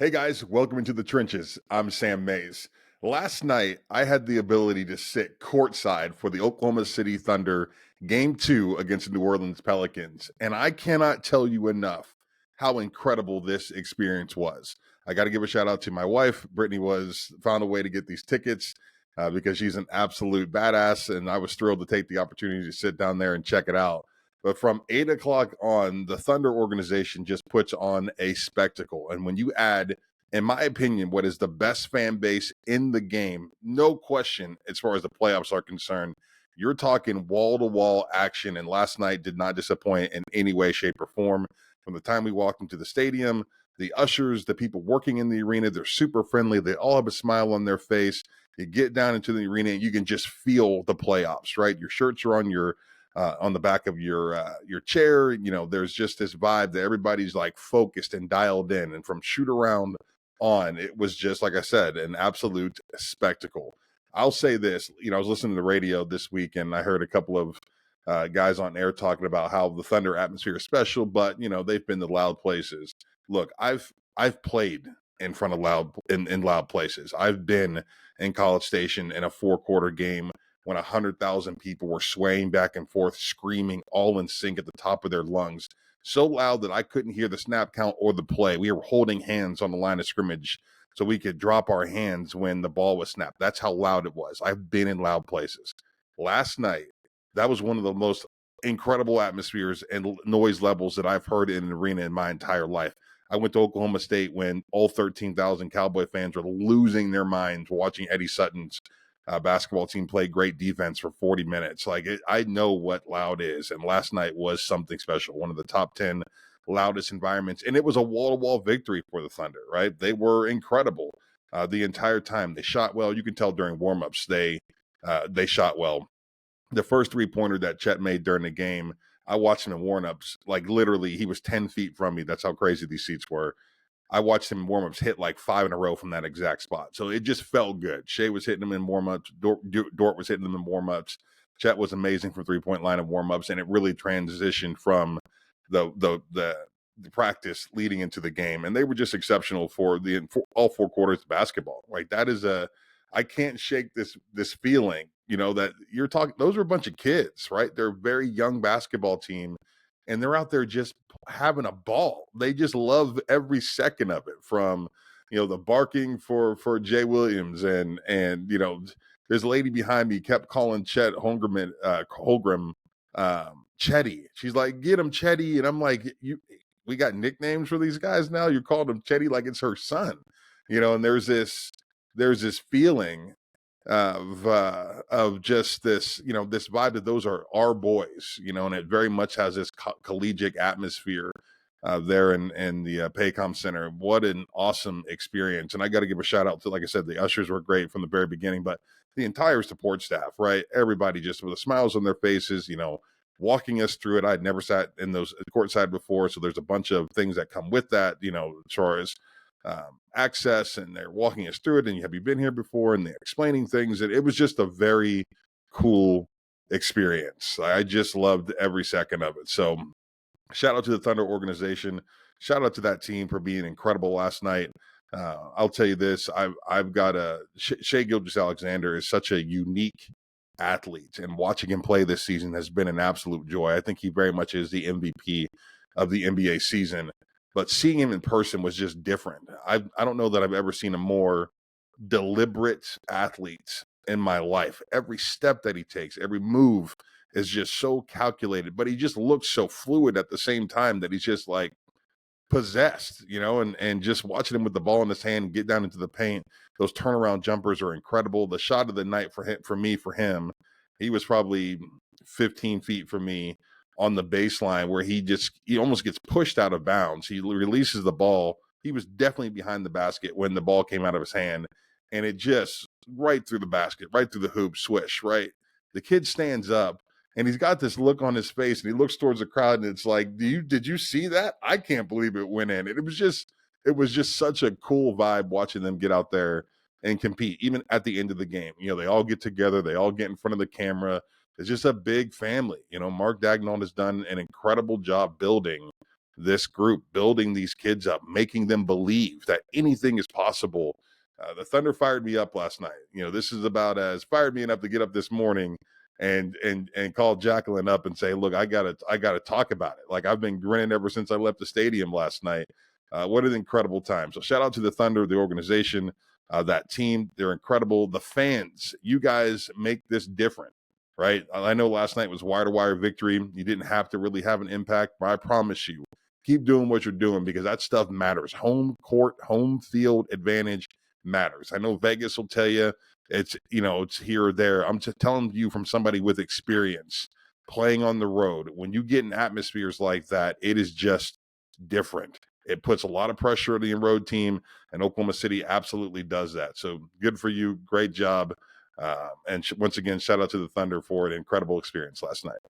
Hey guys, welcome into the trenches. I'm Sam Mays. Last night, I had the ability to sit courtside for the Oklahoma City Thunder game 2 against the New Orleans Pelicans. And I cannot tell you enough how incredible this experience was. I got to give a shout out to my wife. Brittany found a way to get these tickets because she's an absolute badass. And I was thrilled to take the opportunity to sit down there and check it out. But from 8 o'clock on, the Thunder organization just puts on a spectacle. And when you add, in my opinion, what is the best fan base in the game, no question, as far as the playoffs are concerned, you're talking wall to wall action. And last night did not disappoint in any way, shape, or form. From the time we walked into the stadium, the ushers, the people working in the arena, they're super friendly. They all have a smile on their face. You get down into the arena and you can just feel the playoffs, right? Your shirts are on the back of your chair. You know, there's just this vibe that everybody's like focused and dialed in. And from shoot around on, it was just, like I said, an absolute spectacle. I'll say this, I was listening to the radio this week and I heard a couple of guys on air talking about how the Thunder atmosphere is special, but they've been to loud places. Look, I've played in front of in loud places. I've been in College Station in a 4-quarter game when 100,000 people were swaying back and forth, screaming all in sync at the top of their lungs, so loud that I couldn't hear the snap count or the play. We were holding hands on the line of scrimmage so we could drop our hands when the ball was snapped. That's how loud it was. I've been in loud places. Last night, that was one of the most incredible atmospheres and noise levels that I've heard in an arena in my entire life. I went to Oklahoma State when all 13,000 Cowboy fans were losing their minds watching Eddie Sutton's basketball team play great defense for 40 minutes. I know what loud is. And last night was something special. One of the top 10 loudest environments. And it was a wall-to-wall victory for the Thunder, right? They were incredible the entire time. They shot well. You can tell during warmups they shot well. The first three-pointer that Chet made during the game, I watched him in warmups. Like literally, he was 10 feet from me. That's how crazy these seats were. I watched him in warmups hit like 5 in a row from that exact spot. So it just felt good. Shea was hitting him in warmups. Dort was hitting him in warmups. Chet was amazing from three-point line of warmups, and it really transitioned from the practice leading into the game. And they were just exceptional for all 4 quarters of basketball. Right? I can't shake this feeling, that you're talking. Those are a bunch of kids, right? They're a very young basketball team, and they're out there just having a ball. They just love every second of it, from the barking for Jay Williams, and there's a lady behind me kept calling Chet Holmgren Chetty. She's like, get him Chetty, and I'm like, we got nicknames for these guys now. You're calling him Chetty like it's her son, and there's this feeling of just this this vibe that those are our boys, and it very much has this collegiate atmosphere there in the Paycom Center. What an awesome experience. And I got to give a shout out to, like I said, the ushers were great from the very beginning, but the entire support staff, right? Everybody just with the smiles on their faces, walking us through it. I'd never sat in those courtside before, so there's a bunch of things that come with that, as far as access, and they're walking us through it, and have you been here before, and they're explaining things. It was just a very cool experience. I just loved every second of it. So shout out to the Thunder organization, shout out to that team for being incredible last night. I'll tell you this, I've got Shai Gilgeous-Alexander is such a unique athlete, and watching him play this season has been an absolute joy. I think he very much is the MVP of the NBA season. But seeing him in person was just different. I don't know that I've ever seen a more deliberate athlete in my life. Every step that he takes, every move is just so calculated, but he just looks so fluid at the same time that he's just like possessed, and just watching him with the ball in his hand get down into the paint. Those turnaround jumpers are incredible. The shot of the night for him, he was probably 15 feet from me on the baseline, where he almost gets pushed out of bounds. He releases the ball. He was definitely behind the basket when the ball came out of his hand, and it just right through the basket, right through the hoop, swish, right? The kid stands up, and he's got this look on his face, and he looks towards the crowd, and it's like, did you see that? I can't believe it went in. And it was just such a cool vibe watching them get out there and compete, even at the end of the game. They all get together, they all get in front of the camera. It's just a big family. Mark Dagnall has done an incredible job building this group, building these kids up, making them believe that anything is possible. The Thunder fired me up last night. This is about as fired me enough to get up this morning and call Jacqueline up and say, look, I gotta talk about it. Like, I've been grinning ever since I left the stadium last night. What an incredible time. So shout out to the Thunder, the organization, that team. They're incredible. The fans, you guys make this different, right? I know last night was wire to wire victory. You didn't have to really have an impact, but I promise you, keep doing what you're doing, because that stuff matters. Home court, home field advantage matters. I know Vegas will tell you it's here or there. I'm just telling you from somebody with experience playing on the road. When you get in atmospheres like that, it is just different. It puts a lot of pressure on the road team, and Oklahoma City absolutely does that. So good for you. Great job. And once again, shout out to the Thunder for an incredible experience last night.